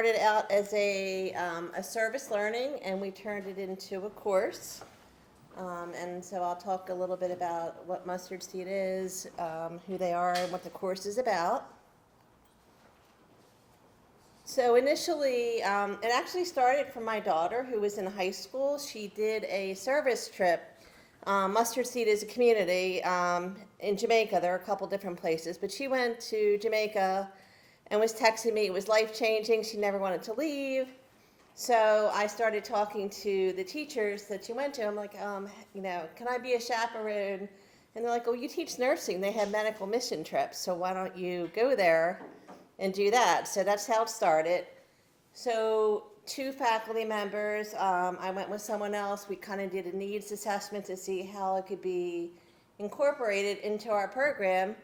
started out as a service learning, and we turned it into a course. And so I'll talk a little bit about what Mustard Seed is, who they are, and what the course is about. So initially, it actually started from my daughter, who was in high school. She did a service trip. Mustard Seed is a community in Jamaica. There are a couple different places, but she went to Jamaica and was texting me. It was life-changing. She never wanted to leave. So I started talking to the teachers that she went to. I'm like, can I be a chaperone? And they're like, oh, you teach nursing. They have medical mission trips, so why don't you go there and do that? So that's how it started. So 2 faculty members, I went with someone else. We kind of did a needs assessment to see how it could be incorporated into our program.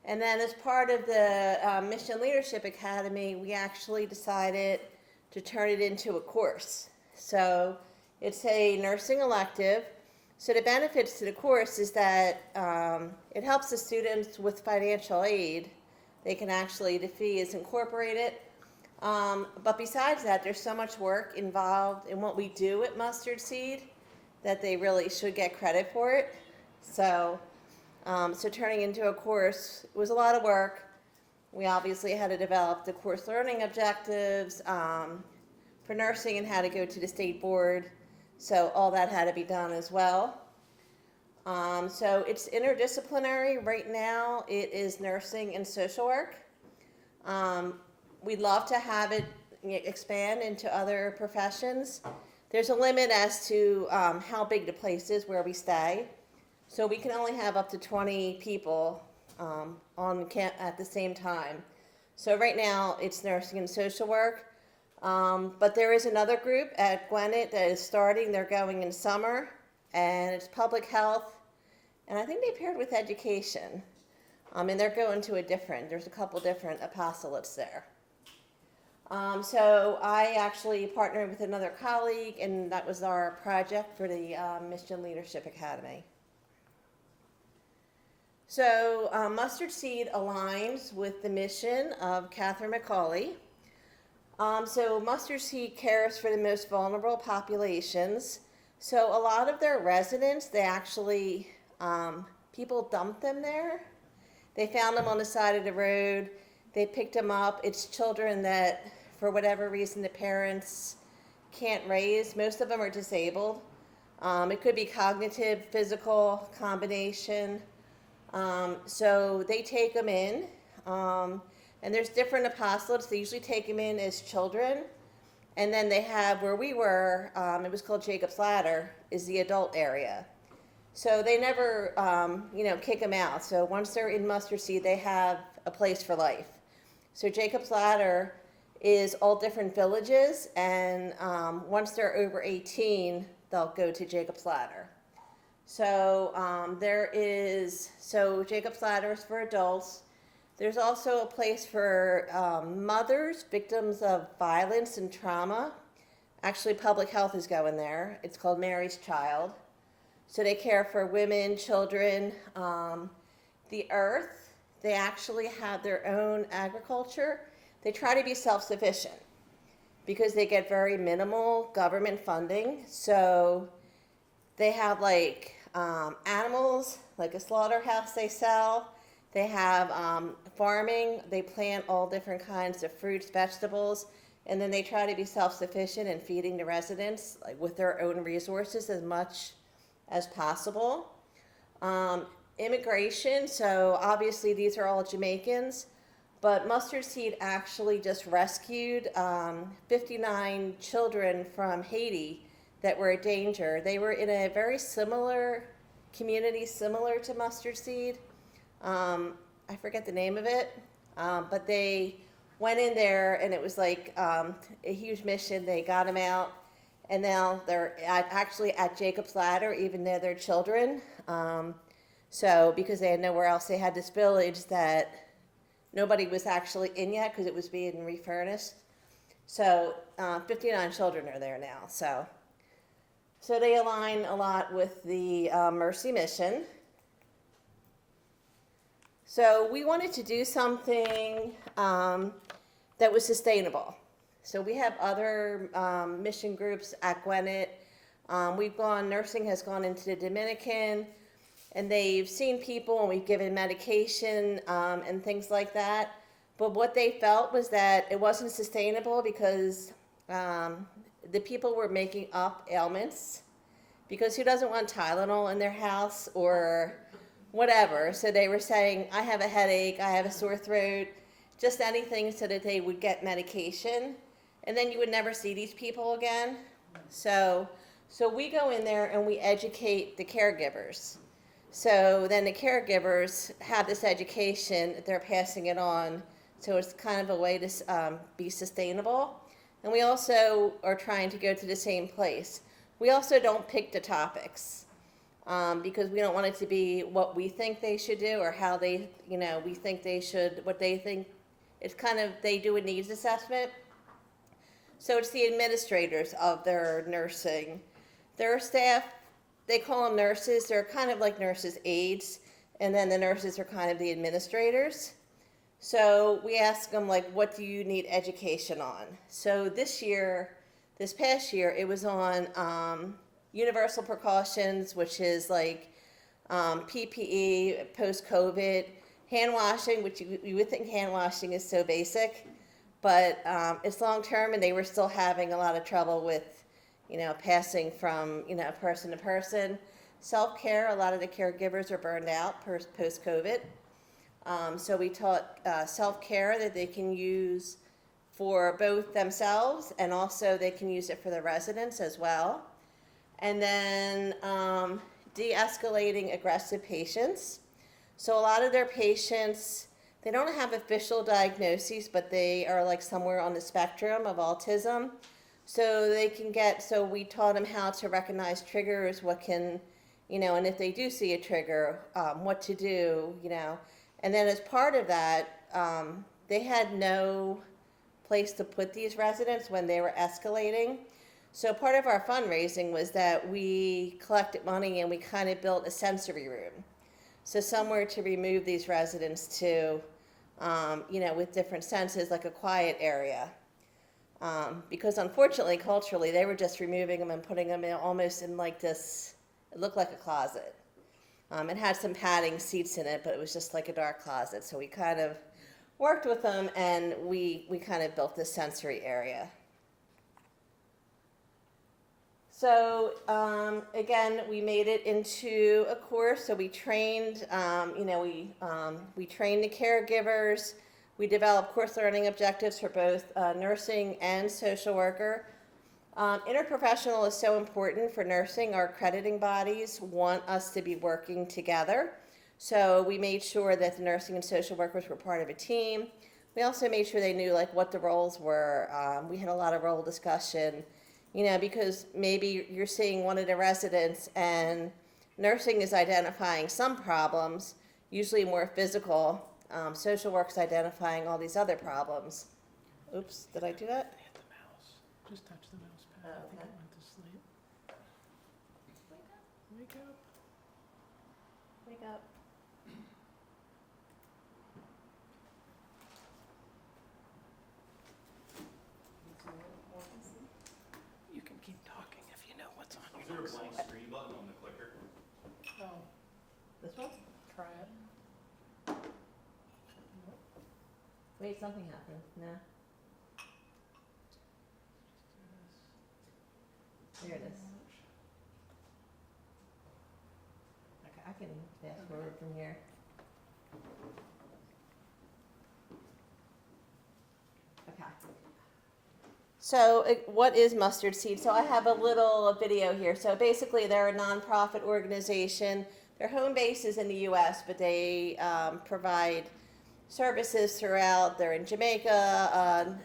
And then as part of the Mission Leadership Academy, we actually decided to turn it into a course. So it's a nursing elective. So the benefits to the course is that it helps the students with financial aid. They can actually, the fee is incorporated. But besides that, there's so much work involved in what we do at Mustard Seed that they really should get credit for it. So turning into a course was a lot of work. We obviously had to develop the course learning objectives for nursing and how to go to the state board. So all that had to be done as well. So it's interdisciplinary. Right now it is nursing and social work. We'd love to have it expand into other professions. There's a limit as to how big the place is where we stay. So we can only have up to 20 people on camp at the same time. So right now it's nursing and social work. But there is another group at Gwinnett that is starting. They're going in summer, and it's public health. And I think they paired with education. And they're going to there's a couple different apostolates there. So I actually partnered with another colleague, and that was our project for the Mission Leadership Academy. So Mustard Seed aligns with the mission of Cathrine Razzi. So Mustard Seed cares for the most vulnerable populations. So a lot of their residents, they actually, people dump them there. They found them on the side of the road. They picked them up. It's children that, for whatever reason, the parents can't raise. Most of them are disabled. It could be cognitive, physical, combination. So they take them in, and there's different apostolates. They usually take them in as children, and then they have, where we were, it was called Jacob's Ladder, is the adult area. So they never, kick them out. So once they're in Mustard Seed, they have a place for life. So Jacob's Ladder is all different villages, and once they're over 18, they'll go to Jacob's Ladder. So Jacob's Ladder is for adults. There's also a place for mothers, victims of violence and trauma. Actually, public health is going there. It's called Mary's Child. So they care for women, children, the earth. They actually have their own agriculture. They try to be self-sufficient because they get very minimal government funding. So they have animals, like a slaughterhouse they sell. They have farming. They plant all different kinds of fruits, vegetables, and then they try to be self-sufficient in feeding the residents with their own resources as much as possible. Immigration, so obviously these are all Jamaicans, but Mustard Seed actually just rescued 59 children from Haiti that were in danger. They were in a very similar community, similar to Mustard Seed. I forget the name of it, but they went in there, and it was like a huge mission. They got them out, and now they're actually at Jacob's Ladder, even though they're children. So because they had nowhere else, they had this village that nobody was actually in yet because it was being refurnished. So 59 children are there now. So they align a lot with the Mercy Mission. So we wanted to do something that was sustainable. So we have other mission groups at Gwinnett. Nursing has gone into the Dominican, and they've seen people, and we've given medication and things like that. But what they felt was that it wasn't sustainable because the people were making up ailments, because who doesn't want Tylenol in their house or whatever? So they were saying, I have a headache, I have a sore throat, just anything so that they would get medication. And then you would never see these people again. So we go in there and we educate the caregivers. So then the caregivers have this education, they're passing it on. So it's kind of a way to be sustainable. And we also are trying to go to the same place. We also don't pick the topics because we don't want it to be what we think they should do or how they, we think they should, what they think. It's kind of, they do a needs assessment. So it's the administrators of their nursing. Their staff, they call them nurses. They're kind of like nurses' aides. And then the nurses are kind of the administrators. So we ask them, like, what do you need education on? So this past year, it was on universal precautions, which is like PPE, post-COVID, hand washing, which you would think hand washing is so basic, but it's long-term, and they were still having a lot of trouble with, passing from, person to person. Self-care, a lot of the caregivers are burned out post-COVID. So we taught self-care that they can use for both themselves, and also they can use it for the residents as well. And then de-escalating aggressive patients. So a lot of their patients, they don't have official diagnoses, but they are like somewhere on the spectrum of autism. So we taught them how to recognize triggers, and if they do see a trigger, what to do, And then as part of that, they had no place to put these residents when they were escalating. So part of our fundraising was that we collected money and we kind of built a sensory room. So somewhere to remove these residents to, with different senses, like a quiet area. Because unfortunately, culturally, they were just removing them and putting them almost in like this, it looked like a closet. It had some padding seats in it, but it was just like a dark closet. So we kind of worked with them, and we kind of built this sensory area. So again, we made it into a course. So we trained, we trained the caregivers. We developed course learning objectives for both nursing and social worker. Interprofessional is so important for nursing. Our accrediting bodies want us to be working together. So we made sure that the nursing and social workers were part of a team. We also made sure they knew like what the roles were. We had a lot of role discussion, because maybe you're seeing one of the residents and nursing is identifying some problems, usually more physical. Social work's identifying all these other problems. Oops, did I do that? Hit the mouse. Just touch the mouse pad. Oh, I think okay. it went to sleep. Wake up. Wake up. You can keep talking if you know what's on Is your there a notes. blank screen button on the clicker? Oh, This one? try it. Wait, something happened. No? There it is. Okay, I can fast forward from here. Okay. So what is Mustard Seed? So I have a little video here. So basically they're a nonprofit organization. Their home base is in the U.S., but they provide services throughout. They're in Jamaica,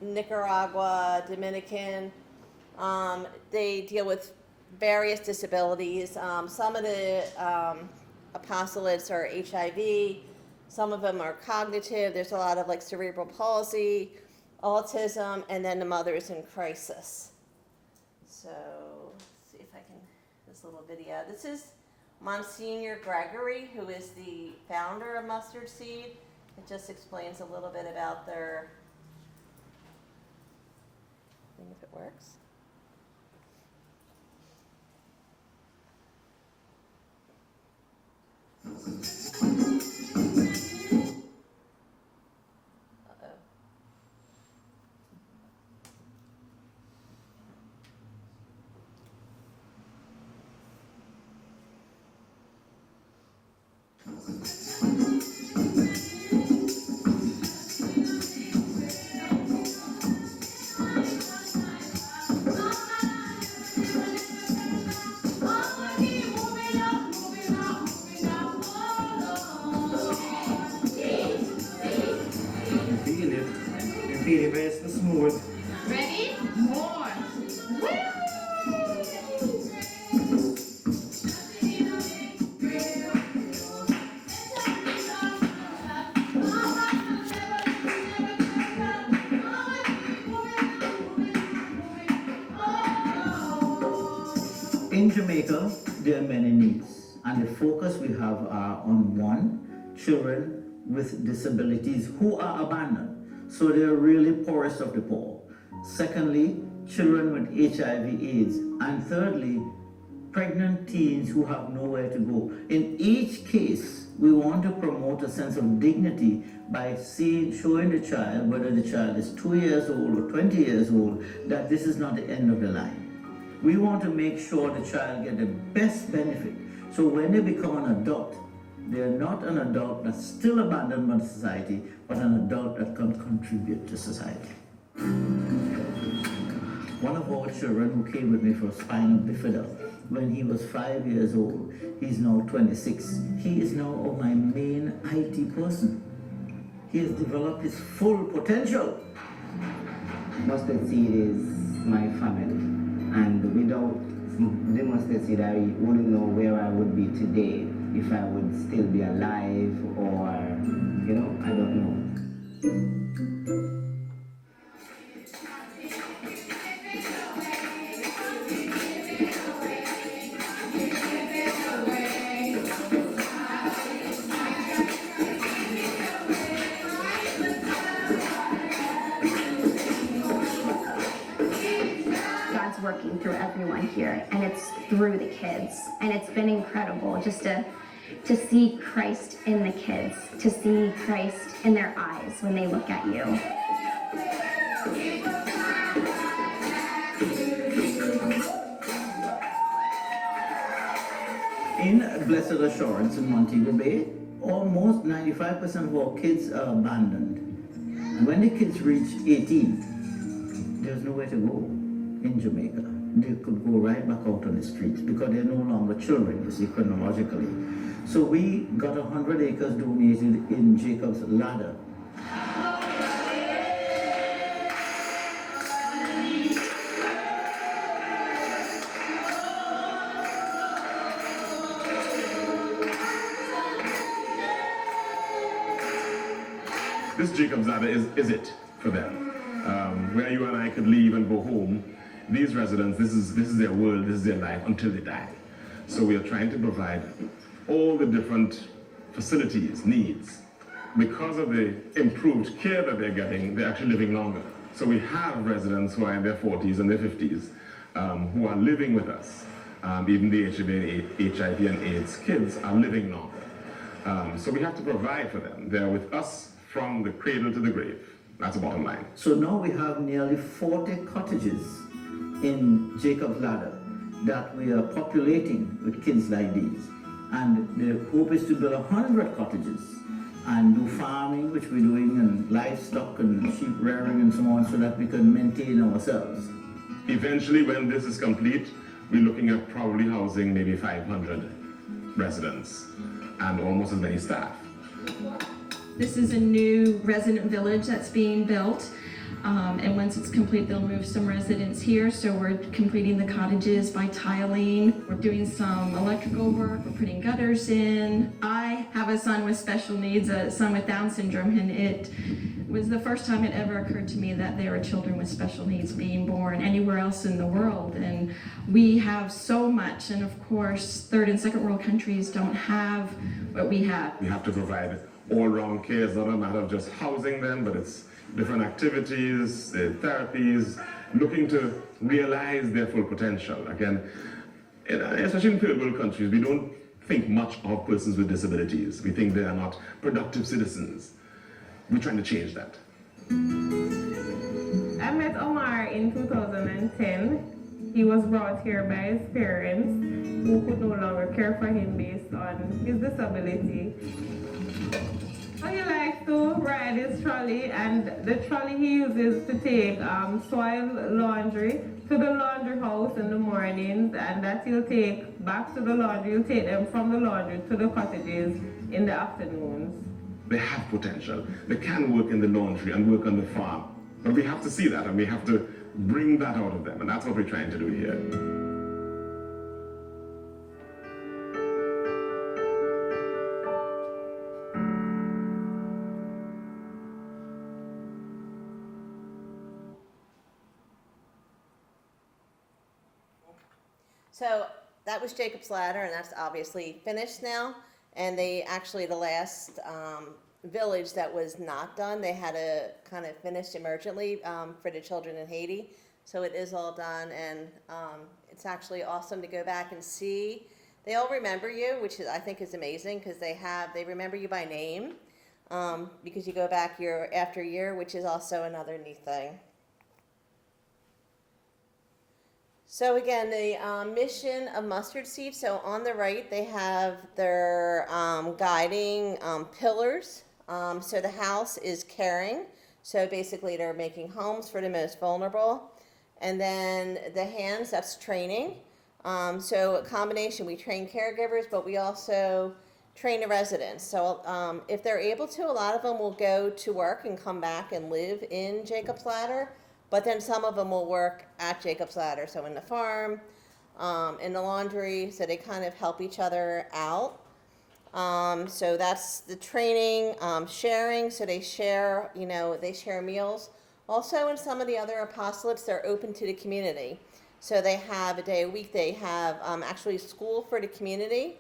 Nicaragua, Dominican. They deal with various disabilities. Some of the apostolates are HIV. Some of them are cognitive. There's a lot of like cerebral palsy, autism, and then the mothers in crisis. So let's see if I can, this little video. This is Monsignor Gregory, who is the founder of Mustard Seed. It just explains a little bit about their seeing if it works. Uh-oh. Feel it very smooth. Ready? More. In Jamaica, there are many needs, and the focus we have are on one, children with disabilities who are abandoned, so they are really poorest of the poor. Secondly, children with HIV/AIDS, and thirdly, pregnant teens who have nowhere to go. In each case, we want to promote a sense of dignity by showing the child, whether the child is 2 years old or 20 years old, that this is not the end of the line. We want to make sure the child gets the best benefit. So when they become an adult, they're not an adult that's still abandoned by society, but an adult that can contribute to society. One of our children who came with me for spinal bifida, when he was 5 years old, he's now 26. He is now my main IT person. He has developed his full potential. Mustard seed is my family, and without the mustard seed, I wouldn't know where I would be today, if I would still be alive or, I don't know. Working through everyone here, and it's through the kids, and it's been incredible just to see Christ in the kids, to see Christ in their eyes when they look at you. In Blessed Assurance in Montego Bay, almost 95% of our kids are abandoned. And when the kids reach 18, there's nowhere to go. In Jamaica, they could go right back out on the streets because they're no longer children, you see, chronologically. So we got 100 acres donated in Jacob's Ladder. This Jacob's Ladder is it for them. Where you and I could leave and go home, these residents, this is their world, this is their life until they die. So we are trying to provide all the different facilities, needs. Because of the improved care that they're getting, they're actually living longer. So we have residents who are in their 40s and their 50s who are living with us. Even the HIV and AIDS kids are living longer. So we have to provide for them. They're with us from the cradle to the grave. That's the bottom line. So now we have nearly 40 cottages in Jacob's Ladder that we are populating with kids like these. And the hope is to build 100 cottages and do farming, which we're doing, and livestock and sheep rearing and so on, so that we can maintain ourselves. Eventually, when this is complete, we're looking at probably housing maybe 500 residents and almost as many staff. This is a new resident village that's being built, and once it's complete, they'll move some residents here. So we're completing the cottages by tiling. We're doing some electrical work. We're putting gutters in. I have a son with special needs, a son with Down syndrome, and it was the first time it ever occurred to me that there are children with special needs being born anywhere else in the world. And we have so much, and of course, third and second world countries don't have what we have. We have to provide all-round care. It's not a matter of just housing them, but it's different activities, therapies, looking to realize their full potential. Again, especially in third world countries, we don't think much of persons with disabilities. We think they are not productive citizens. We're trying to change that. I met Omar in 2010. He was brought here by his parents who could no longer care for him based on his disability. So he likes to ride his trolley, and the trolley he uses to take soil laundry to the laundry house in the mornings, and that he'll take back to the laundry. He'll take them from the laundry to the cottages in the afternoons. They have potential. They can work in the laundry and work on the farm. But we have to see that, and we have to bring that out of them, and that's what we're trying to do here. So that was Jacob's Ladder, and that's obviously finished now. And they actually, the last village that was not done, they had to kind of finish emergently for the children in Haiti. So it is all done, and it's actually awesome to go back and see. They all remember you, which is, I think is amazing, because they remember you by name, because you go back year after year, which is also another neat thing. So again, the mission of Mustard Seed. So on the right, they have their guiding pillars. So the house is caring. So basically, they're making homes for the most vulnerable. And then the hands, that's training. So a combination, we train caregivers, but we also train the residents. So if they're able to, a lot of them will go to work and come back and live in Jacob's Ladder. But then some of them will work at Jacob's Ladder, so in the farm, in the laundry, so they kind of help each other out. So that's the training, sharing, so they share, they share meals. Also, in some of the other apostolates, they're open to the community. So they have a day a week, they have actually school for the community,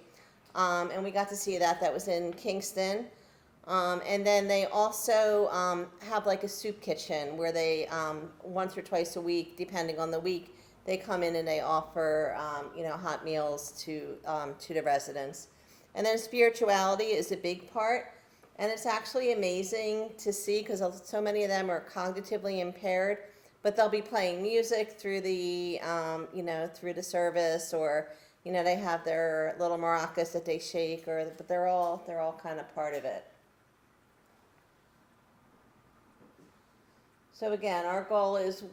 and we got to see that. That was in Kingston. And then they also have like a soup kitchen where they, once or twice a week, depending on the week, they come in and they offer, hot meals to the residents. And then spirituality is a big part. And it's actually amazing to see, because so many of them are cognitively impaired, but they'll be playing music through the, through the service, or, they have their little maracas that they shake, but they're all kind of part of it. So again, our goal is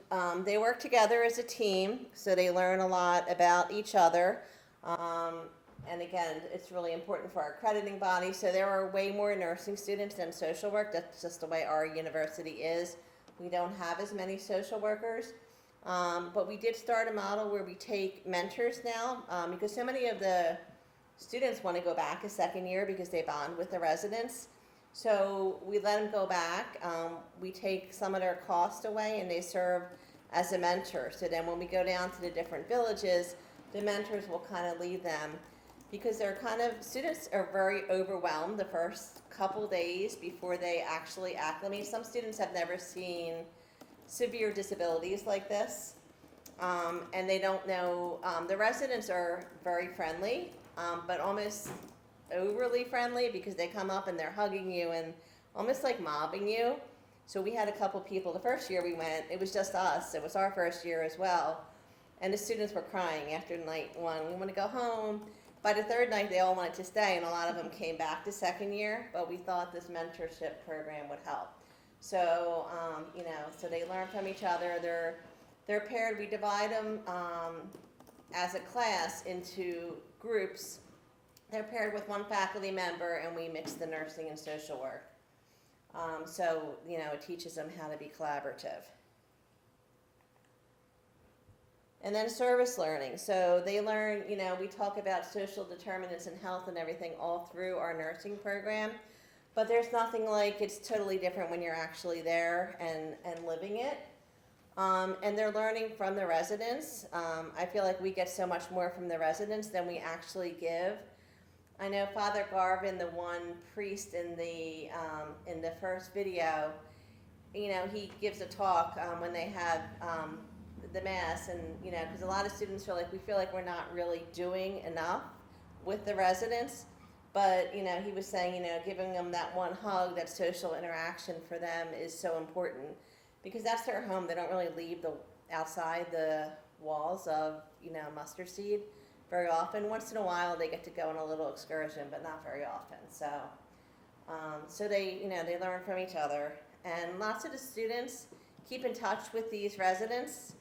they work together as a team, so they learn a lot about each other. And again, it's really important for our accrediting body. So there are way more nursing students than social work. That's just the way our university is. We don't have as many social workers. But we did start a model where we take mentors now, because so many of the students want to go back a second year because they bond with the residents. So we let them go back. We take some of their cost away, and they serve as a mentor. So then when we go down to the different villages, the mentors will kind of lead them, because students are very overwhelmed the first couple days before they actually acclimate. Some students have never seen severe disabilities like this, and they don't know. The residents are very friendly, but almost overly friendly, because they come up and they're hugging you and almost like mobbing you. So we had a couple people, the first year we went, it was just us. It was our first year as well. And the students were crying after night one. We want to go home. By the third night, they all wanted to stay, and a lot of them came back the second year, but we thought this mentorship program would help. So, so they learn from each other. They're paired. We divide them as a class into groups. They're paired with one faculty member, and we mix the nursing and social work. So, it teaches them how to be collaborative. And then service learning. So they learn, we talk about social determinants in health and everything all through our nursing program, but there's nothing like, it's totally different when you're actually there and living it. And they're learning from the residents. I feel like we get so much more from the residents than we actually give. I know Father Garvin, the one priest in the first video, he gives a talk when they have the mass, and, you know, because a lot of students feel like, we feel like we're not really doing enough with the residents. But, you know, he was saying, you know, giving them that one hug, that social interaction for them is so important, because that's their home. They don't really leave outside the walls of, you know, Mustard Seed very often. Once in a while they get to go on a little excursion, but not very often. So they, you know, they learn from each other, and lots of the students keep in touch with these residents.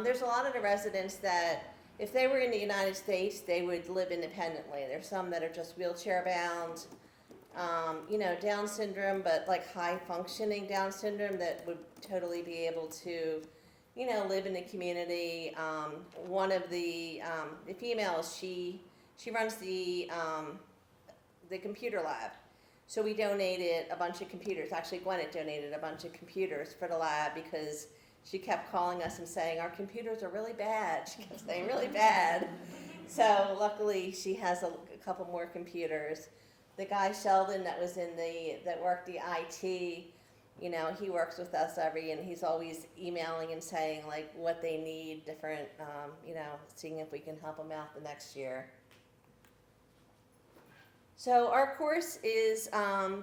There's a lot of the residents that, if they were in the United States, they would live independently. There's some that are just wheelchair bound, you know, Down syndrome, but like high functioning Down syndrome that would totally be able to, you know, live in the community. One of the females, she runs the computer lab. So we donated a bunch of computers. Actually, Gwinnett donated a bunch of computers for the lab, because she kept calling us and saying, our computers are really bad. She kept saying, really bad. So luckily she has a couple more computers. The guy Sheldon that worked the IT, you know, he works with us and he's always emailing and saying like what they need, different, you know, seeing if we can help them out the next year. So our course is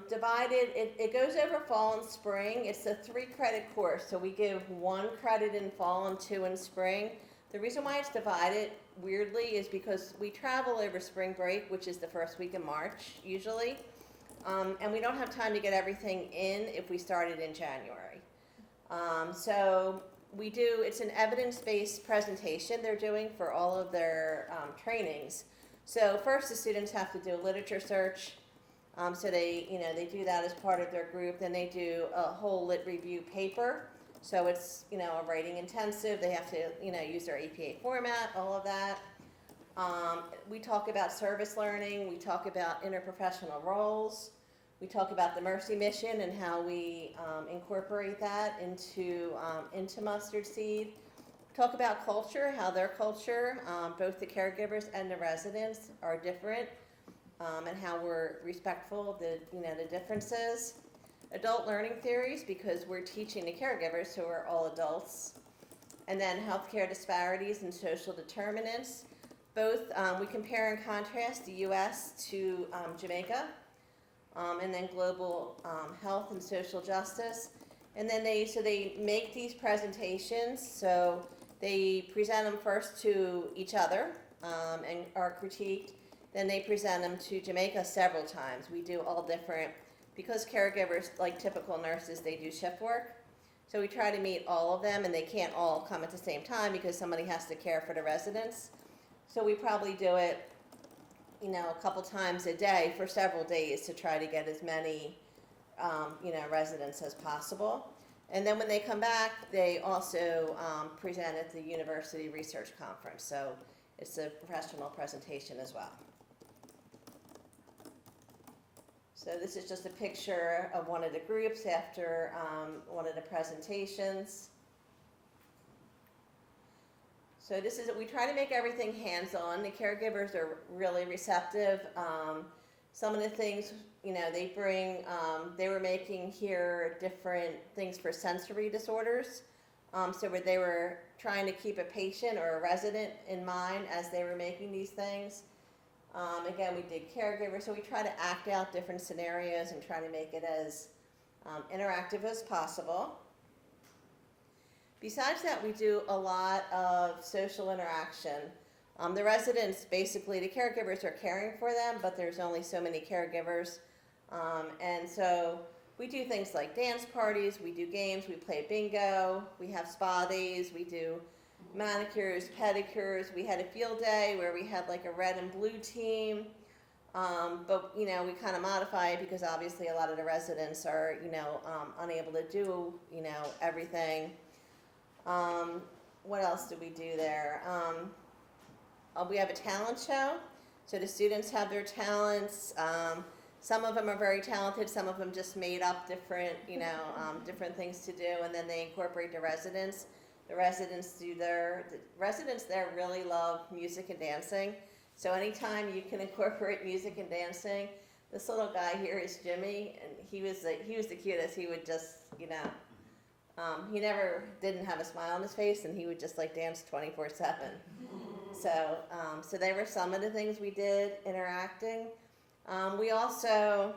divided, it goes over fall and spring. It's a 3-credit course, so we give 1 credit in fall and 2 in spring. The reason why it's divided, weirdly, is because we travel over spring break, which is the first week of March, usually. And we don't have time to get everything in if we started in January. So we do, it's an evidence-based presentation they're doing for all of their trainings. So first the students have to do a literature search. So they, you know, they do that as part of their group. Then they do a whole lit review paper. So it's, you know, a writing intensive. They have to, you know, use their APA format, all of that. We talk about service learning. We talk about interprofessional roles. We talk about the Mercy Mission and how we incorporate that into Mustard Seed. Talk about culture, how their culture, both the caregivers and the residents, are different, and how we're respectful of the, you know, the differences. Adult learning theories, because we're teaching the caregivers who are all adults. And then healthcare disparities and social determinants. Both, we compare and contrast the U.S. to Jamaica, and then global health and social justice. And then they make these presentations. So they present them first to each other and are critiqued. Then they present them to Jamaica several times. We do all different, because caregivers, like typical nurses, they do shift work. So we try to meet all of them, and they can't all come at the same time because somebody has to care for the residents. So we probably do it, you know, a couple times a day for several days to try to get as many, you know, residents as possible. And then when they come back, they also present at the University Research Conference. So it's a professional presentation as well. So this is just a picture of one of the groups after one of the presentations. So this is, we try to make everything hands-on. The caregivers are really receptive. Some of the things, you know, they bring, they were making here different things for sensory disorders. So where they were trying to keep a patient or a resident in mind as they were making these things. Again, we did caregivers, so we try to act out different scenarios and try to make it as interactive as possible. Besides that, we do a lot of social interaction. The residents, basically, the caregivers are caring for them, but there's only so many caregivers. And so we do things like dance parties, we do games, we play bingo, we have spa days, we do manicures, pedicures. We had a field day where we had like a red and blue team. But, you know, we kind of modify it because obviously a lot of the residents are, you know, unable to do, you know, everything. What else do we do there? We have a talent show. So the students have their talents. Some of them are very talented. Some of them just made up different, you know, different things to do. And then they incorporate the residents. The residents the residents there really love music and dancing. So anytime you can incorporate music and dancing, this little guy here is Jimmy, and he was the cutest. He would just, you know, He never didn't have a smile on his face, and he would just like dance 24/7. So, so they were some of the things we did interacting. We also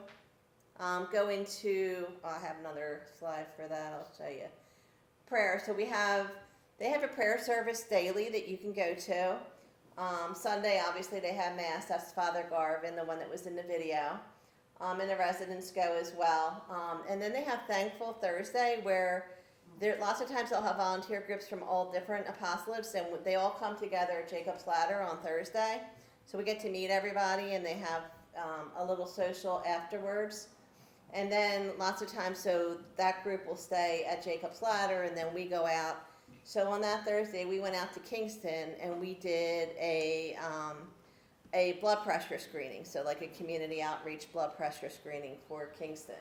go into, I have another slide for that, I'll show you. Prayer. So they have a prayer service daily that you can go to. Sunday, obviously, they have Mass. That's Father Garvin, the one that was in the video. And the residents go as well. And then they have Thankful Thursday, where lots of times they'll have volunteer groups from all different apostolates, and they all come together at Jacob's Ladder on Thursday. So we get to meet everybody, and they have a little social afterwards. And then lots of times, so that group will stay at Jacob's Ladder, and then we go out. So on that Thursday, we went out to Kingston, and we did a blood pressure screening, so like a community outreach blood pressure screening for Kingston.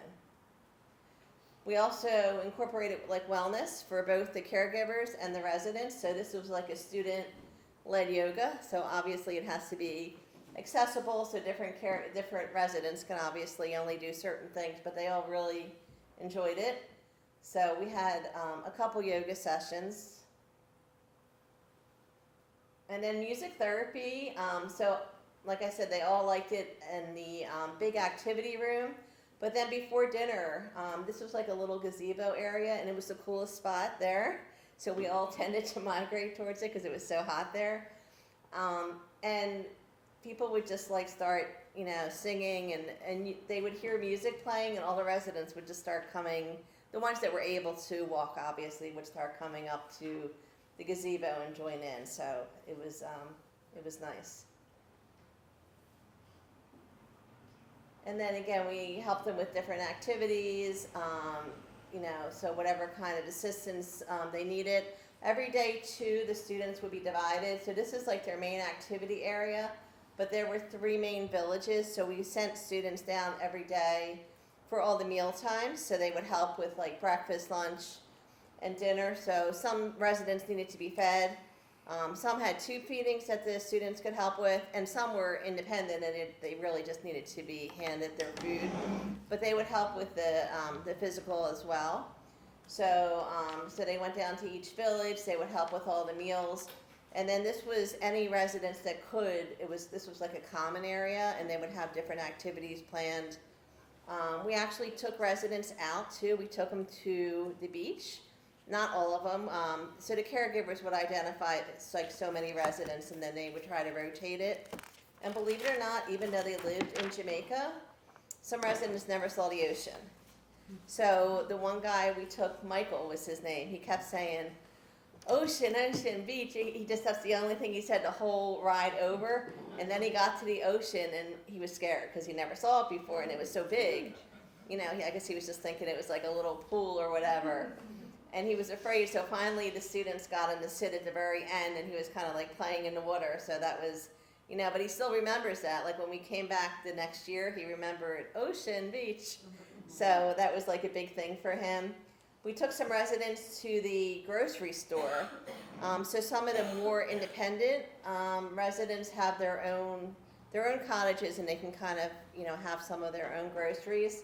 We also incorporated like wellness for both the caregivers and the residents. So this was like a student-led yoga. So obviously it has to be accessible, so different residents can obviously only do certain things, but they all really enjoyed it. So we had a couple yoga sessions. And then music therapy. So like I said, they all liked it in the big activity room. But then before dinner, this was like a little gazebo area, and it was the coolest spot there. So we all tended to migrate towards it because it was so hot there. And people would just like start, singing, and they would hear music playing, and all the residents would just start coming. The ones that were able to walk, obviously, would start coming up to the gazebo and join in. So it was nice. And then again, we helped them with different activities, so whatever kind of assistance they needed. Every day, too, the students would be divided. So this is like their main activity area, but there were 3 main villages. So we sent students down every day for all the meal times. So they would help with like breakfast, lunch, and dinner. So some residents needed to be fed. Some had tube feedings that the students could help with, and some were independent, and they really just needed to be handed their food. But they would help with the physical as well. So they went down to each village. They would help with all the meals. And then this was any residents that could. This was like a common area, and they would have different activities planned. We actually took residents out too. We took them to the beach. Not all of them. So the caregivers would identify it's like so many residents, and then they would try to rotate it. And believe it or not, even though they lived in Jamaica, some residents never saw the ocean. So the one guy we took, Michael was his name, he kept saying, ocean, ocean, beach. That's the only thing he said the whole ride over. And then he got to the ocean, and he was scared because he never saw it before, and it was so big. I guess he was just thinking it was like a little pool or whatever. And he was afraid, so finally the students got him to sit at the very end, and he was kind of like playing in the water. So that was, but he still remembers that. Like when we came back the next year, he remembered ocean, beach. So that was like a big thing for him. We took some residents to the grocery store. So some of the more independent residents have their own cottages, and they can kind of, have some of their own groceries.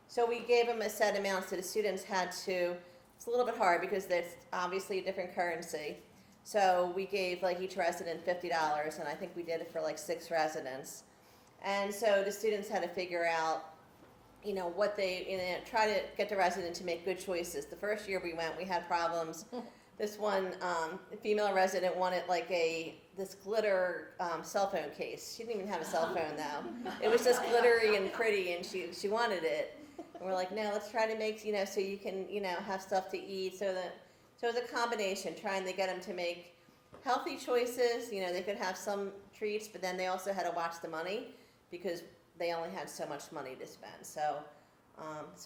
So we gave them a set amount, so the students had to. It's a little bit hard because there's obviously a different currency. So we gave like each resident $50, and I think we did it for like 6 residents. And so the students had to figure out, what they, try to get the resident to make good choices. The first year we went, we had problems. This one female resident wanted like this glitter cell phone case. She didn't even have a cell phone though. It was just glittery and pretty, and she wanted it. And we're like, no, let's try to make, so you can, have stuff to eat. So it was a combination, trying to get them to make healthy choices. They could have some treats, but then they also had to watch the money because they only had so much money to spend. So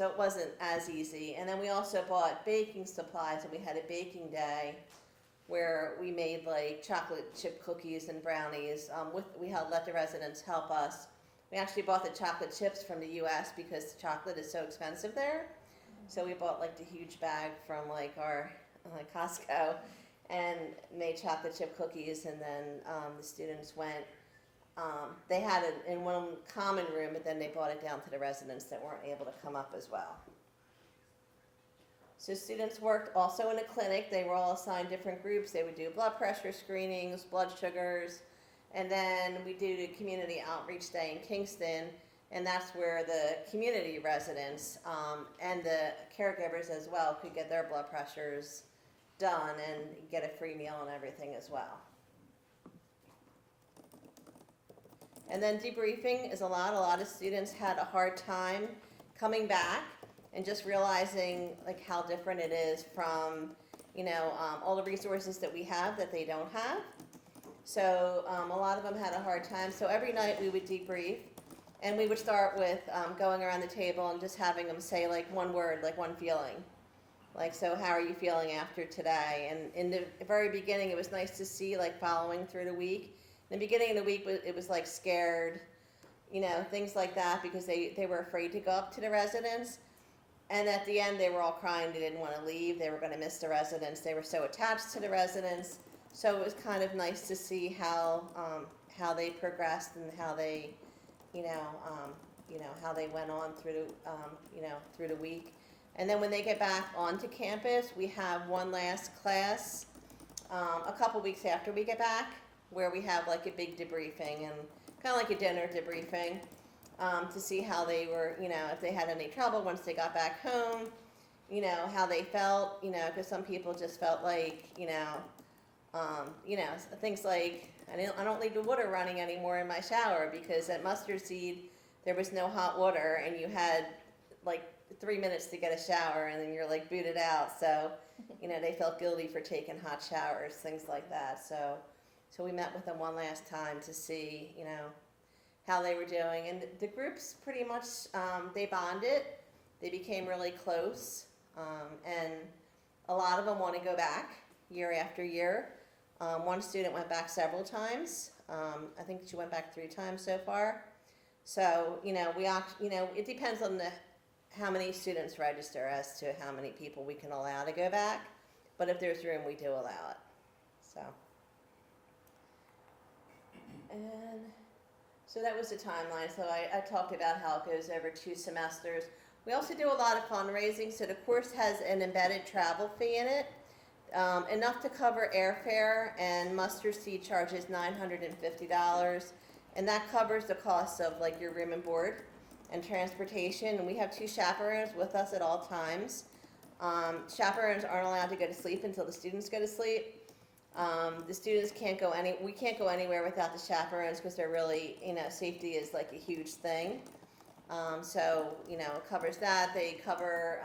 it wasn't as easy. And then we also bought baking supplies, and we had a baking day where we made like chocolate chip cookies and brownies. We let the residents help us. We actually bought the chocolate chips from the U.S. because the chocolate is so expensive there. So we bought like the huge bag from like our Costco and made chocolate chip cookies. And then the students went, they had it in one common room, but then they brought it down to the residents that weren't able to come up as well. So students worked also in a clinic. They were all assigned different groups. They would do blood pressure screenings, blood sugars, and then we do the community outreach day in Kingston, and that's where the community residents and the caregivers as well could get their blood pressures done and get a free meal and everything as well. And then debriefing is a lot of students had a hard time coming back and just realizing like how different it is from, all the resources that we have that they don't have. So a lot of them had a hard time. So every night we would debrief, and we would start with going around the table and just having them say like one word, like one feeling. Like, so how are you feeling after today? And in the very beginning, it was nice to see like following through the week. In the beginning of the week, it was like scared, things like that, because they were afraid to go up to the residents. And at the end, they were all crying. They didn't want to leave. They were going to miss the residents. They were so attached to the residents. So it was kind of nice to see how they progressed and how they, how they went on through, through the week. And then when they get back onto campus, we have one last class a couple weeks after we get back, where we have like a big debriefing and kind of like a dinner debriefing to see how they were, if they had any trouble once they got back home, how they felt, because some people just felt like, things like, I don't leave the water running anymore in my shower, because at Mustard Seed there was no hot water and you had like 3 minutes to get a shower and then you're like booted out. So, they felt guilty for taking hot showers, things like that. So we met with them one last time to see, how they were doing. And the groups pretty much, they bonded. They became really close. And a lot of them want to go back year after year. One student went back several times. I think she went back 3 times so far. So, it depends on how many students register as to how many people we can allow to go back. But if there's room, we do allow it. So that was the timeline. So I talked about how it goes over 2 semesters. We also do a lot of fundraising. So the course has an embedded travel fee in it, enough to cover airfare, and Mustard Seed charges $950. And that covers the cost of like your room and board and transportation. And we have 2 chaperones with us at all times. Chaperones aren't allowed to go to sleep until the students go to sleep. The students we can't go anywhere without the chaperones, because they're really, safety is like a huge thing. So, it covers that. They cover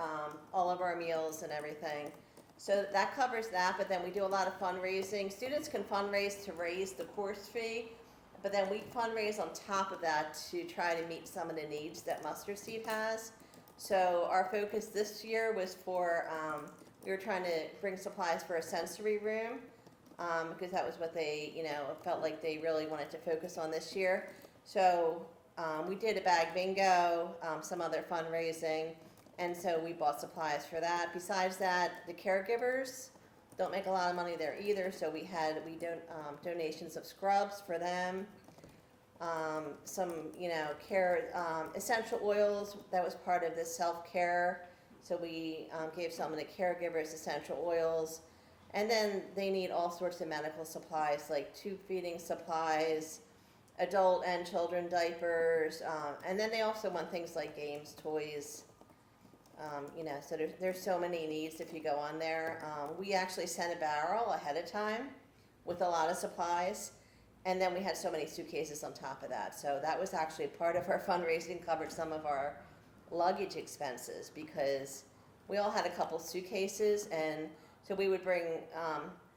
all of our meals and everything. So that covers that, but then we do a lot of fundraising. Students can fundraise to raise the course fee, but then we fundraise on top of that to try to meet some of the needs that Mustard Seed has. So our focus this year was for, we were trying to bring supplies for a sensory room, because that was what they, felt like they really wanted to focus on this year. So we did a bag bingo, some other fundraising, and so we bought supplies for that. Besides that, the caregivers don't make a lot of money there either, so we donations of scrubs for them, some, essential oils. That was part of the self-care, so we gave some of the caregivers essential oils. And then they need all sorts of medical supplies, like tube feeding supplies, adult and children diapers, and then they also want things like games, toys, so there's so many needs if you go on there. We actually sent a barrel ahead of time with a lot of supplies, and then we had so many suitcases on top of that. So that was actually part of our fundraising, covered some of our luggage expenses, because we all had a couple suitcases, and so we would bring,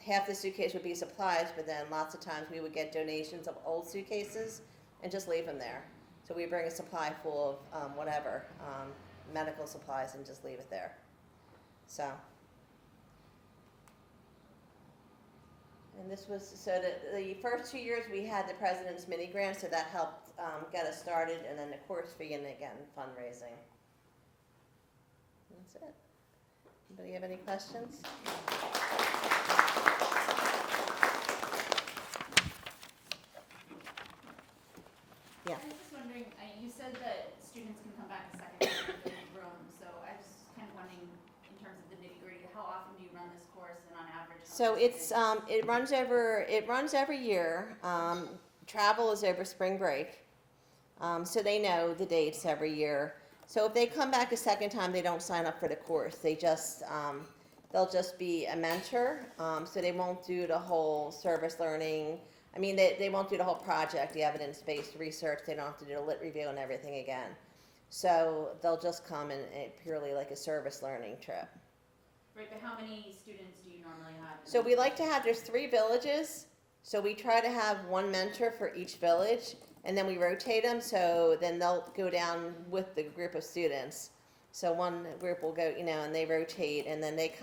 half the suitcase would be supplies, but then lots of times we would get donations of old suitcases and just leave them there. So we bring a supply full of whatever, medical supplies, and just leave it there. So, and this was, so the first 2 years we had the President's Mini Grant, so that helped get us started, and then the course fee, and again, fundraising. That's it. Anybody have any questions? Yeah. I was just wondering, you said that students can come back a second time if they need room, so I was just kind of wondering in terms of the nitty So it runs every year. Travel is over spring break. So they know the dates every year. So if they come back a second time, they don't sign up for the course. They'll just be a mentor. So they won't do the whole service learning. I mean, they won't do the whole project, the evidence-based research. They don't have to do the lit review and everything again. So they'll just come in purely like a service learning trip. Right, but how many students do you normally have? So we like to have, there's 3 villages. So we try to have one mentor for each village, and then we rotate them. So then they'll go down with the group of students. So one group will go, and they rotate, and then they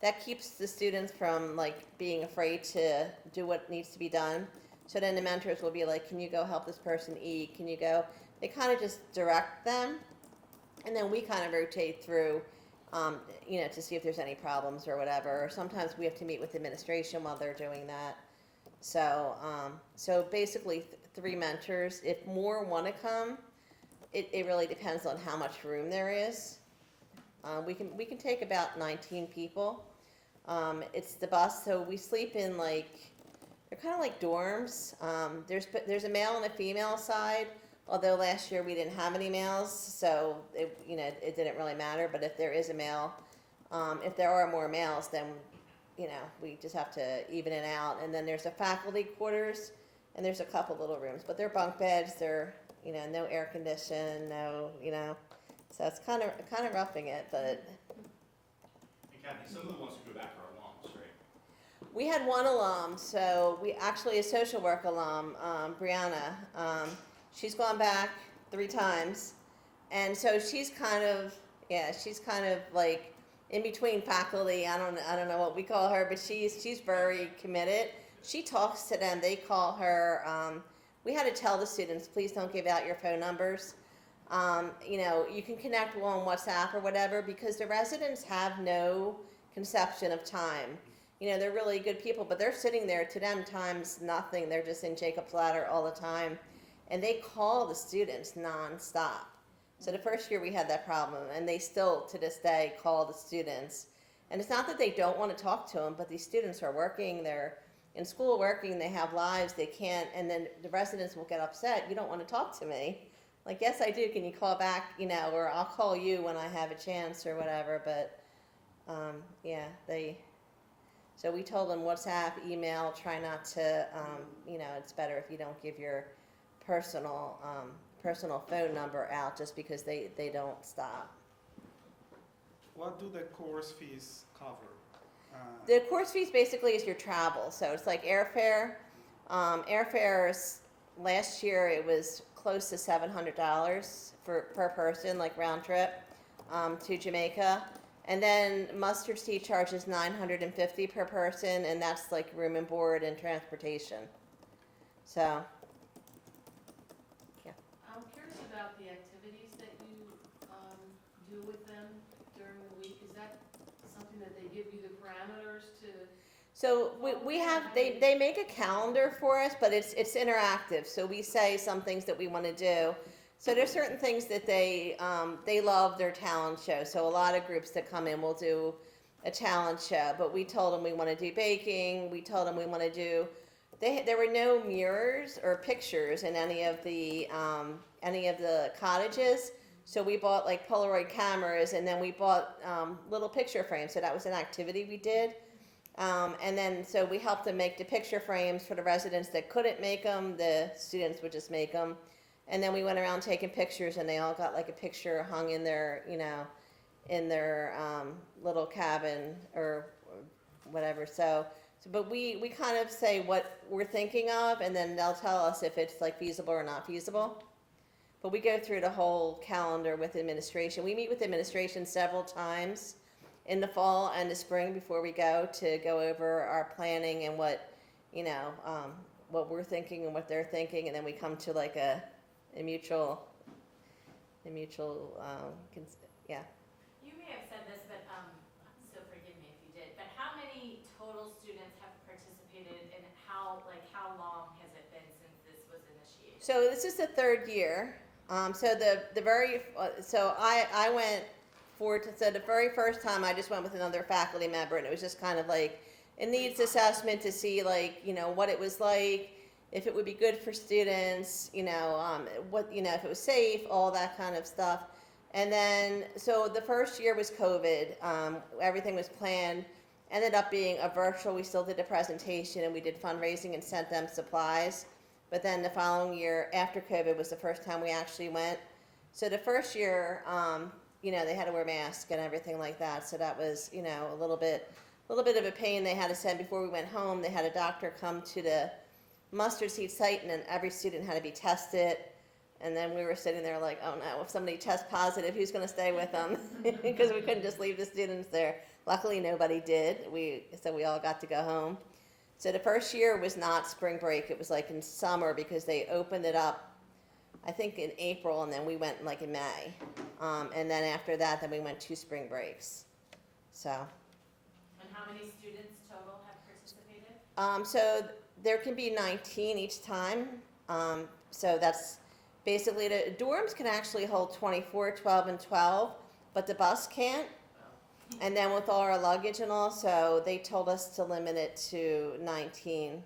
that keeps the students from like being afraid to do what needs to be done. So then the mentors will be like, can you go help this person eat? Can you go? They kind of just direct them, and then we kind of rotate through, to see if there's any problems or whatever. Or sometimes we have to meet with administration while they're doing that. So, so basically 3 mentors. If more want to come, it really depends on how much room there is. We can take about 19 people. It's the bus, so we sleep in they're kind of like dorms. There's a male and a female side. Although last year we didn't have any males, so it didn't really matter. But if there is a male, if there are more males, then we just have to even it out. And then there's a faculty quarters, and there's a couple little rooms, but they're bunk beds. They're no air condition, no so it's kind of roughing it. But and Kathy, some of the ones who go back are alums, right? we had one alum, so we actually a social work alum, Brianna. She's gone back 3 times, and so she's kind of like in between faculty. I don't know what we call her, but she's very committed. She talks to them. They call her. We had to tell the students, please don't give out your phone numbers. You can connect on WhatsApp or whatever, because the residents have no conception of time. They're really good people, but they're sitting there. To them, time's nothing. They're just in Jacob's Ladder all the time. And they call the students nonstop. So the first year we had that problem, and they still, to this day, call the students. And it's not that they don't want to talk to them, but these students are working, they're in school working, they have lives, they can't, and then the residents will get upset. You don't want to talk to me. Like, yes, I do. Can you call back, or I'll call you when I have a chance or whatever. But, so we told them WhatsApp, email, try not to, it's better if you don't give your personal phone number out, just because they don't stop. What do the course fees cover? The course fees basically is your travel. So it's like airfare. Airfares, last year it was close to $700 per person, like round trip, to Jamaica. And then Mustard Seed charges $950 per person, and that's like room and board and transportation. So. I'm curious about the activities that you do with them during the week. Is that something that they give you the parameters to? So we have, they make a calendar for us, but it's interactive. So we say some things that we want to do. So there's certain things that they love their talent show. So a lot of groups that come in will do a talent show, but we told them we want to do baking. We told them we want to do, there were no mirrors or pictures in any of the cottages. So we bought like Polaroid cameras, and then we bought little picture frames. So that was an activity we did. And then, so we helped them make the picture frames for the residents that couldn't make them. The students would just make them. And then we went around taking pictures, and they all got like a picture hung in their, in their little cabin or whatever. So but we kind of say what we're thinking of, and then they'll tell us if it's like feasible or not feasible. But we go through the whole calendar with administration. We meet with administration several times in the fall and the spring before we go to go over our planning and what we're thinking and what they're thinking, and then we come to like a mutual, yeah. You may have said this, but so forgive me if you did. But how many total students have participated, and how long has it been since this was initiated? So this is the 3rd year. So I went so the very first time I just went with another faculty member, and it was just kind of like a needs assessment to see like, what it was like, if it would be good for students, what, if it was safe, all that kind of stuff. And then, so the first year was COVID. Everything was planned, ended up being a virtual. We still did a presentation and we did fundraising and sent them supplies. But then the following year after COVID was the first time we actually went. So the first year, they had to wear masks and everything like that. So that was, a little bit of a pain. They had to send, before we went home, they had a doctor come to the mustard seed site, and then every student had to be tested. And then we were sitting there like, oh no, if somebody tests positive, who's going to stay with them? Because we couldn't just leave the students there. Luckily, nobody did. So we all got to go home. So the first year was not spring break. It was like in summer, because they opened it up, I think in April, and then we went like in May. And then after that, then we went 2 spring breaks. So. And how many students total have participated? So there can be 19 each time. So that's basically, the dorms can actually hold 24, 12, and 12, but the bus can't. And then with all our luggage and all, so they told us to limit it to 19.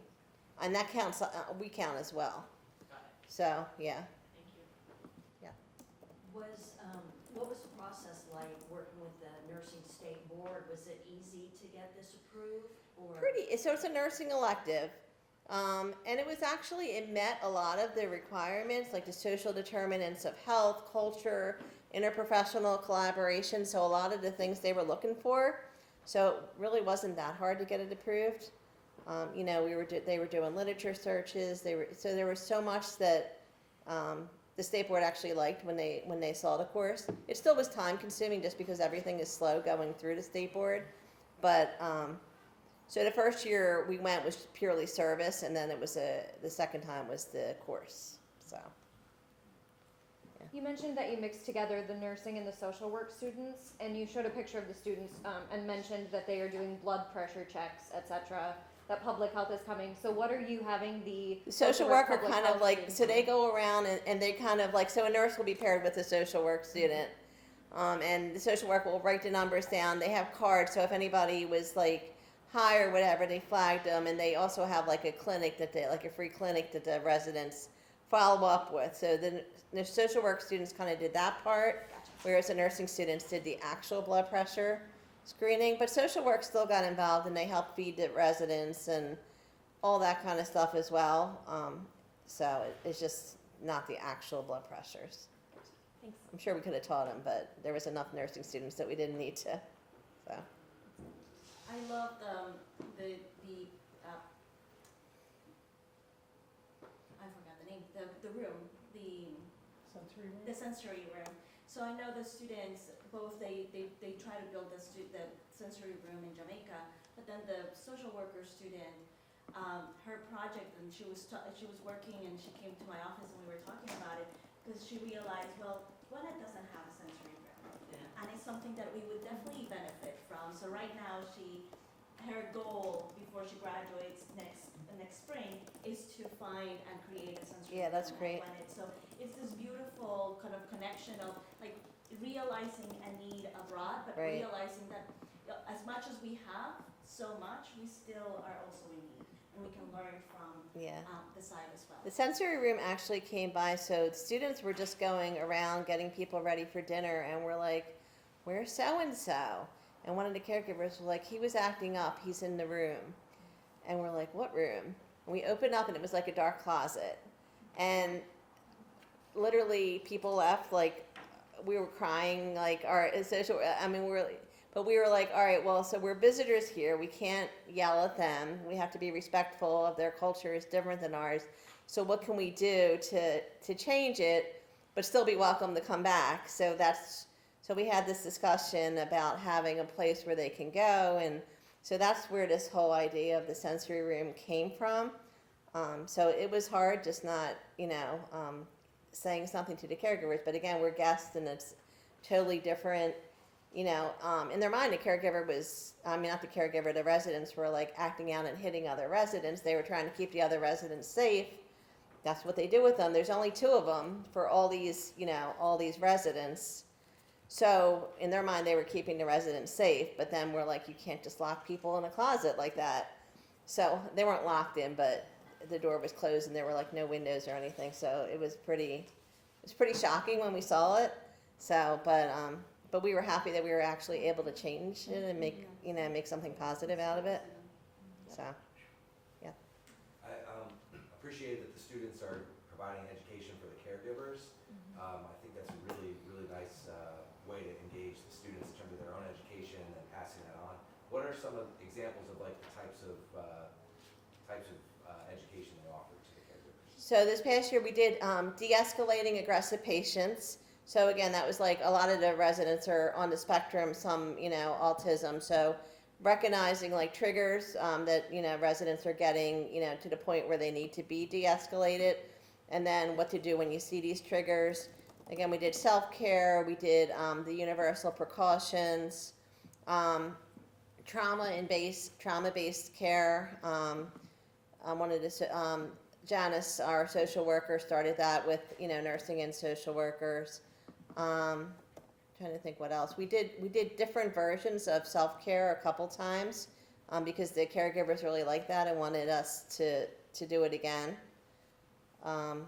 And that counts, we count as well. Got it. So, yeah. Thank you. What was the process like working with the nursing state board? Was it easy to get this approved, or? So it's a nursing elective. And it was actually, it met a lot of the requirements, like the social determinants of health, culture, interprofessional collaboration. So a lot of the things they were looking for. So it really wasn't that hard to get it approved. They were doing literature searches. So there was so much that the state board actually liked when they saw the course. It still was time consuming just because everything is slow going through the state board. But so the first year we went was purely service, and then it was the second time was the course. So. You mentioned that you mixed together the nursing and the social work students, and you showed a picture of the students and mentioned that they are doing blood pressure checks, etc., that public health is coming. So what are you having the social work are public kind health of like, students so they do? go around and they kind of like, so a nurse will be paired with a social work student. And the social work will write the numbers down. They have cards, so if anybody was like high or whatever, they flagged them. And they also have like a clinic like a free clinic that the residents follow up with. So the social work students kind of did that part, whereas the nursing students did the actual blood pressure screening. But social work still got involved, and they helped feed the residents and all that kind of stuff as well. So it's just not the actual blood pressures. Thanks. I'm sure we could have taught them, but there was enough nursing students that we didn't need to. So. I love the I forgot the name, the room, Sensory room? the sensory room. So I know the students, both they try to build the sensory room in Jamaica, but then the social worker student, her project, and she was working, and she came to my office and we were talking about it, because she realized, well, Gwinnett doesn't have a sensory room, and it's something that we would definitely benefit from. So right now, her goal before she graduates next spring is to find and create a sensory room. Yeah, that's at great. Gwinnett. So it's this beautiful kind of connection of like realizing a need abroad, but Right. realizing that as much as we have so much, we still are also in need, and we can learn from the side as well. The sensory room actually came by, so the students were just going around getting people ready for dinner, and we're like, where's so-and-so? And one of the caregivers was like, he was acting up, he's in the room. And we're like, what room? And we opened up, and it was like a dark closet. And literally people left, like, we were crying, like, but we were like, all right, well, so we're visitors here. We can't yell at them. We have to be respectful of their culture is different than ours. So what can we do to change it, but still be welcome to come back? So we had this discussion about having a place where they can go. And so that's where this whole idea of the sensory room came from. So it was hard just not, saying something to the caregivers. But again, we're guests, and it's totally different. In their mind, the caregiver was, not the caregiver, the residents were like acting out and hitting other residents. They were trying to keep the other residents safe. That's what they do with them. There's only 2 of them for all these residents. So in their mind, they were keeping the residents safe, but then we're like, you can't just lock people in a closet like that. So they weren't locked in, but the door was closed and there were like no windows or anything. So it was pretty shocking when we saw it. So, but we were happy that we were actually able to change it and make, make something positive out of it. So, yeah. I appreciate that the students are providing education for the caregivers. I think that's a really, really nice way to engage the students in terms of their own education and passing that on. What are some of examples of like the types of education they offer to the caregivers? So this past year we did de-escalating aggressive patients. So again, that was like a lot of the residents are on the spectrum, some, autism. So recognizing like triggers that, residents are getting, to the point where they need to be de-escalated, and then what to do when you see these triggers. Again, we did self-care, we did the universal precautions, trauma-based care. Janice, our social worker, started that with, nursing and social workers. Trying to think what else. We did different versions of self-care a couple times because the caregivers really liked that and wanted us to do it again. And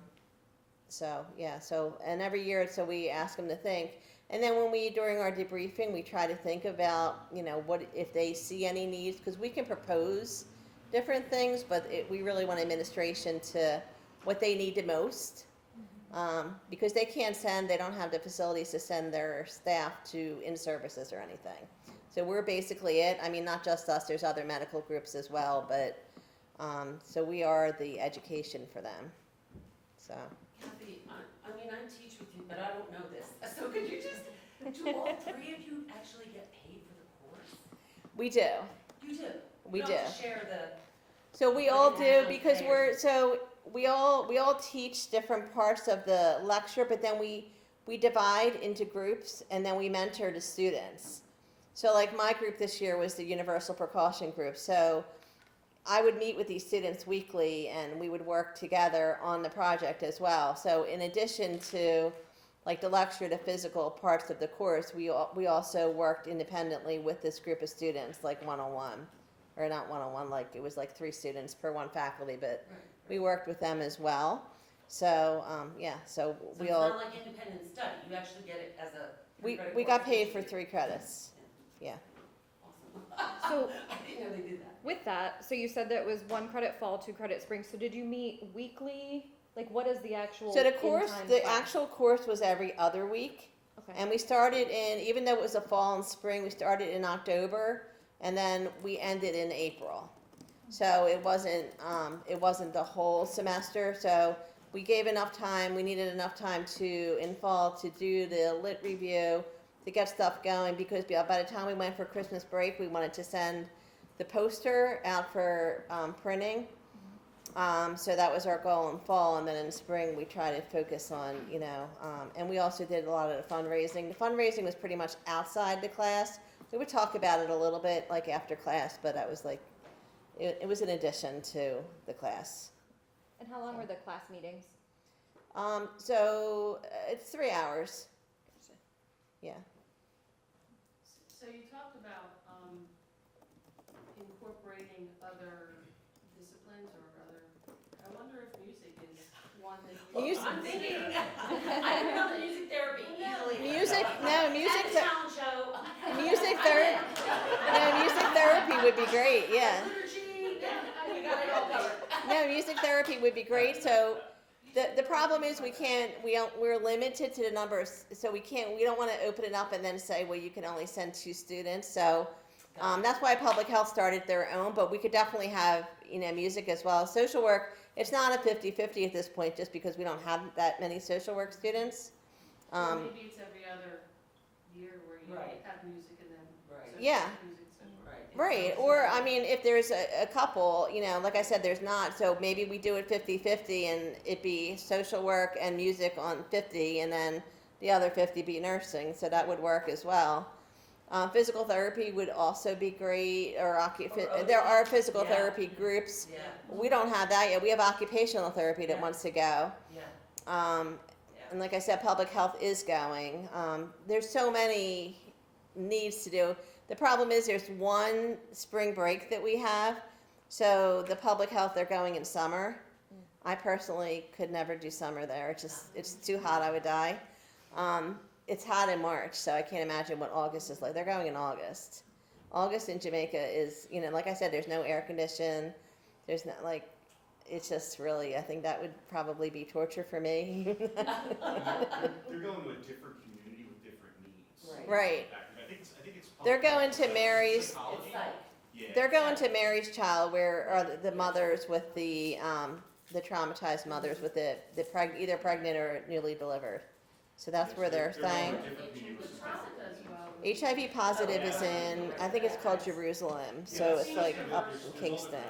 every year, so we ask them to think. And then during our debriefing, we try to think about, what if they see any needs, because we can propose different things, but we really want administration to what they need the most, because they don't have the facilities to send their staff to in-services or anything. So we're basically it. I mean, not just us, there's other medical groups as well, but, so we are the education for them, so. Kathy, I teach with you, but I don't know this. So could you do all three of you actually get paid for the course? We do. You do? We You do. don't have to share the. So we all do, because we all teach different parts of the lecture, but then we divide into groups and then we mentor the students. So like my group this year was the universal precaution group. So I would meet with these students weekly and we would work together on the project as well. So in addition to like the lecture, the physical parts of the course, we also worked independently with this group of students, like one-on-one. Or not one-on-one, like it was like 3 students per one faculty, but we worked with them as well. So, so we it's all. not like independent study, you actually get it as a. We got paid for 3 credits, yeah. Awesome. So I didn't know they did that. with that, so you said that it was 1 credit fall, 2 credit spring. So did you meet weekly? Like, what is the actual? So the class? actual course was every other week. Okay. And we started even though it was a fall and spring, we started in October. And then we ended in April. So it wasn't the whole semester. So we gave enough time, we needed enough time in fall to do the lit review, to get stuff going, because by the time we went for Christmas break, we wanted to send the poster out for printing. So that was our goal in fall, and then in spring we try to focus on, and we also did a lot of the fundraising. The fundraising was pretty much outside the class. We would talk about it a little bit, like after class, but that was like, it was in addition to the class. And how long were the class meetings? So it's 3 hours. Yeah. So you talked about incorporating other disciplines or other, I wonder if music is one that you. I'm thinking, I didn't know that music therapy easily. Music talent show. Music therapy would be great, yeah. Liturgy, we got it all covered. No, music therapy would be great. So the problem is we're limited to the numbers. So we don't want to open it up and then say, well, you can only send 2 students. So that's why public health started their own, but we could definitely have, music as well. Social work, it's not a 50-50 at this point, just because we don't have that many social work students. Or maybe it's every other year where you have music and then. Yeah. Right, or if there's a couple, like I said, there's not, so maybe we do it 50-50 and it be social work and music on 50, and then the other 50 be nursing, so that would work as well. Physical therapy would also be great, or there are physical therapy groups. Yeah. We don't have that yet. We have occupational therapy that wants to go. Yeah. And like I said, public health is going. There's so many needs to do. The problem is there's one spring break that we have. So the public health, they're going in summer. I personally could never do summer there. It's too hot, I would die. It's hot in March, so I can't imagine what August is like. They're going in August. August in Jamaica is, like I said, there's no air condition. There's not it's just really, I think that would probably be torture for me. They're going to a different community with different needs. Right. I think it's They're going to Mary's. psychology. Yeah. They're going to Mary's Child, where are the mothers with the traumatized mothers with either pregnant or newly delivered. So that's where they're staying. HIV positive is in, I think it's called Jerusalem, so it's like up in Kingston.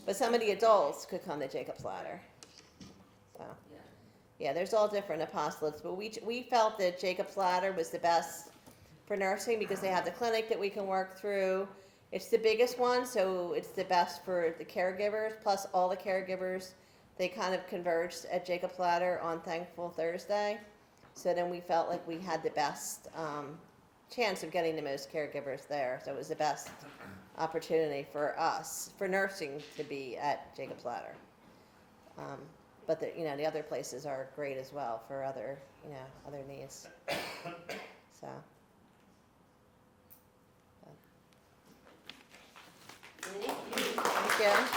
But some of the adults could come to Jacob's Ladder. So, yeah, there's all different apostolates, but we felt that Jacob's Ladder was the best for nursing because they have the clinic that we can work through. It's the biggest one, so it's the best for the caregivers, plus all the caregivers, they kind of converged at Jacob's Ladder on Thankful Thursday. So then we felt like we had the best chance of getting the most caregivers there. So it was the best opportunity for us, for nursing, to be at Jacob's Ladder. But the other places are great as well for other needs. So. Thank you.